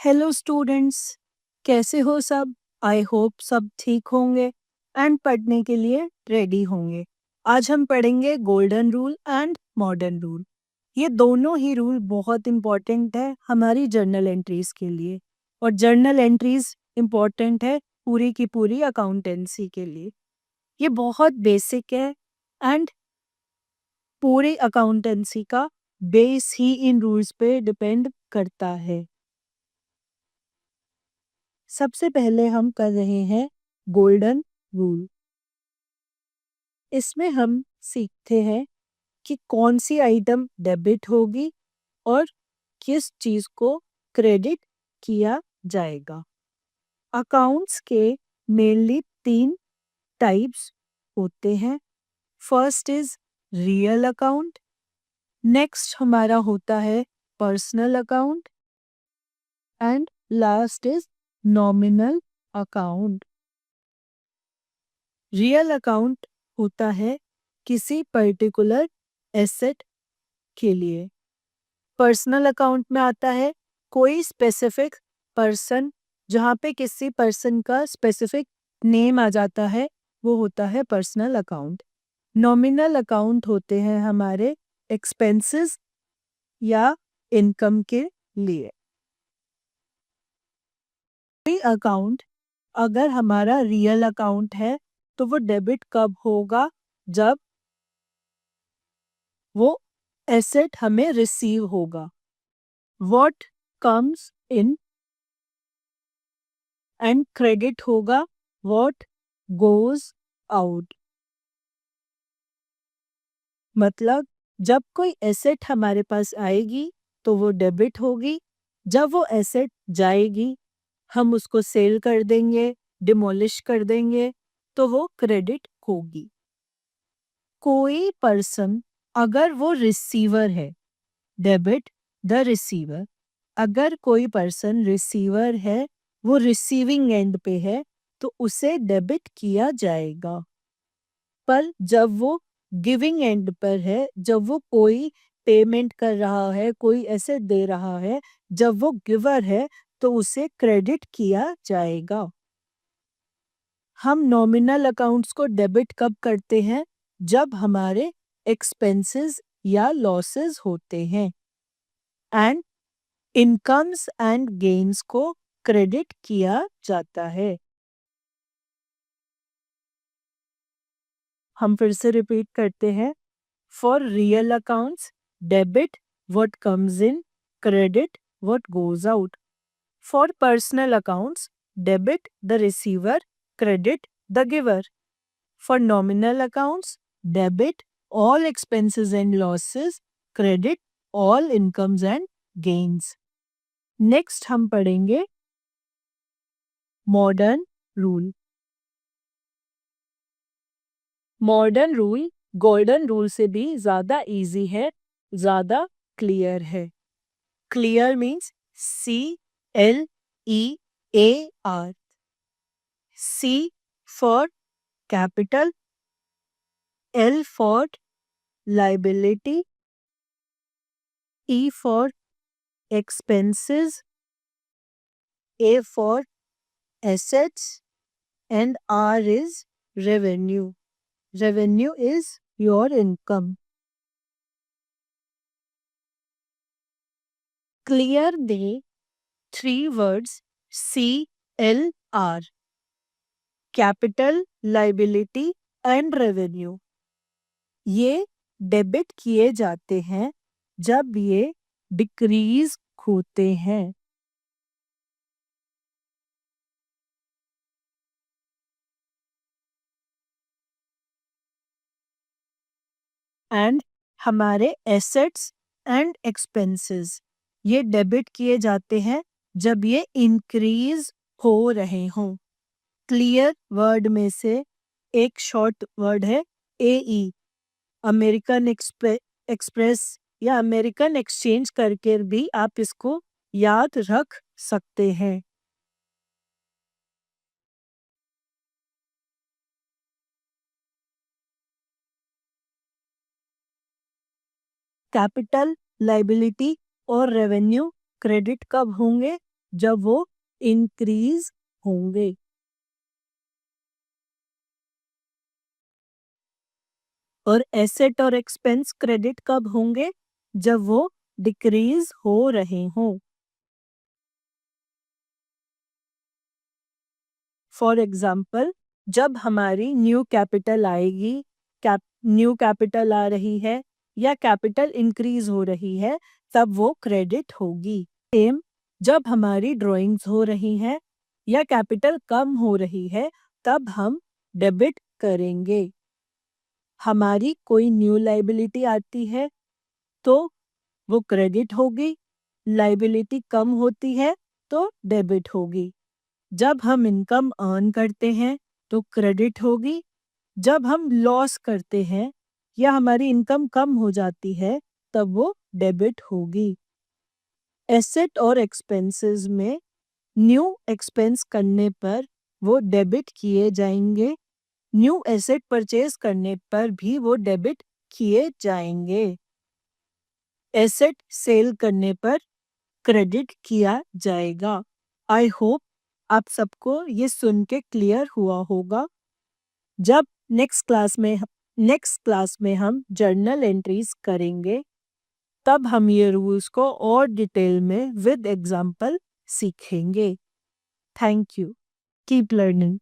Hello students, कैसे हो सब? आई होप सब ठीक होंगे एंड पढ़ने के लिए रेडी होंगे। आज हम पढ़ेंगे golden rule and modern rule. ये दोनों ही रूल बहुत इम्पॉर्टेंट है हमारी जर्नल एंट्रीज के लिए, और जर्नल एंट्रीज इम्पॉर्टेंट है पूरी की पूरी अकाउंटेंसी के लिए। ये बहुत बेसिक है एंड पूरी अकाउंटेंसी का बेस ही इन रूल्स पे डिपेंड करता है। सबसे पहले हम कर रहे हैं गोल्डन रूल। इसमें हम सीखते हैं कि कौन सी आइटम डेबिट होगी और किस चीज को क्रेडिट किया जाएगा। अकाउंट्स के मेनली 3 टाइप्स होते हैं। First is real account, next हमारा होता है personal account and last is nominal account. Real account होता है किसी पर्टिकुलर एसेट के लिए। पर्सनल अकाउंट में आता है कोई स्पेसिफिक पर्सन, जहाँ पे किसी पर्सन का स्पेसिफिक नेम आ जाता है, वो होता है पर्सनल अकाउंट। नॉमिनल अकाउंट होते हैं हमारे एक्सपेंसेस या इनकम के लिए। कोई अकाउंट अगर हमारा रियल अकाउंट है तो वो डेबिट कब होगा? जब वो एसेट हमें रिसीव होगा। What comes in and credit होगा व्हाट गोज आउट। मतलब जब कोई एसेट हमारे पास आएगी तो वो डेबिट होगी, जब वो एसेट जाएगी हम उसको सेल कर देंगे, डिमोलिश कर देंगे, तो वो क्रेडिट होगी। कोई पर्सन अगर वो रिसीवर है, डेबिट द रिसीवर। अगर कोई पर्सन रिसीवर है, वो रिसीविंग एंड पे है, तो उसे डेबिट किया जाएगा। पर जब वो गिविंग एंड पर है, जब वो कोई पेमेंट कर रहा है, कोई एसेट दे रहा है, जब वो गिवर है, तो उसे क्रेडिट किया जाएगा। हम नॉमिनल अकाउंट्स को डेबिट कब करते हैं? जब हमारे एक्सपेंसेस या लॉसेस होते हैं। एंड इनकम्स एंड गेन्स को क्रेडिट किया जाता है। हम फिर से रिपीट करते हैं। For real accounts, debit what comes in, credit what goes out. For personal accounts, debit the receiver, credit the giver. For nominal accounts, debit all expenses and losses, credit all incomes and gains. Next हम पढ़ेंगे modern rule. Modern rule golden rule से भी ज़्यादा easy है, ज़्यादा clear है। Clear means CLEAR। C for capital, L for liability, E for expenses, A for assets, and R is revenue. Revenue is your income. Clear the 3 words CLR: capital, liability and revenue. ये debit किए जाते हैं जब ये decrease होते हैं। And हमारे assets and expenses ये डेबिट किए जाते हैं जब ये इंक्रीज हो रहे हों। क्लियर वर्ड में से एक शॉर्ट वर्ड है AE, अमेरिकन एक्सप्रेस या अमेरिकन एक्सचेंज करके भी आप इसको याद रख सकते हैं। कैपिटल, लाइबिलिटी और रेवेन्यू क्रेडिट कब होंगे? जब वो इंक्रीज होंगे। और एसेट और एक्सपेंस क्रेडिट कब होंगे? जब वो डिक्रीज हो रहे हों। फॉर एग्जाम्पल, जब हमारी न्यू कैपिटल आएगी, न्यू कैपिटल आ रही है या कैपिटल इंक्रीज हो रही है, तब वो क्रेडिट होगी। सेम, जब हमारी ड्राइंग्स हो रही हैं या कैपिटल कम हो रही है, तब हम डेबिट करेंगे। हमारी कोई न्यू लाइबिलिटी आती है तो वो क्रेडिट होगी। लाइबिलिटी कम होती है तो डेबिट होगी। जब हम इनकम अर्न करते हैं तो क्रेडिट होगी। जब हम लॉस करते हैं या हमारी इनकम कम हो जाती है, तब वो डेबिट होगी। एसेट और एक्सपेंसेस में न्यू एक्सपेंस करने पर वो डेबिट किए जाएंगे। न्यू एसेट परचेज करने पर भी वो डेबिट किए जाएंगे। एसेट सेल करने पर क्रेडिट किया जाएगा। आई होप आप सबको ये सुन के क्लियर हुआ होगा। जब नेक्स्ट क्लास में हम जर्नल एंट्रीज करेंगे, तब हम ये रूल्स को और डिटेल में विद एग्जांपल सीखेंगे। Thank you. Keep learning.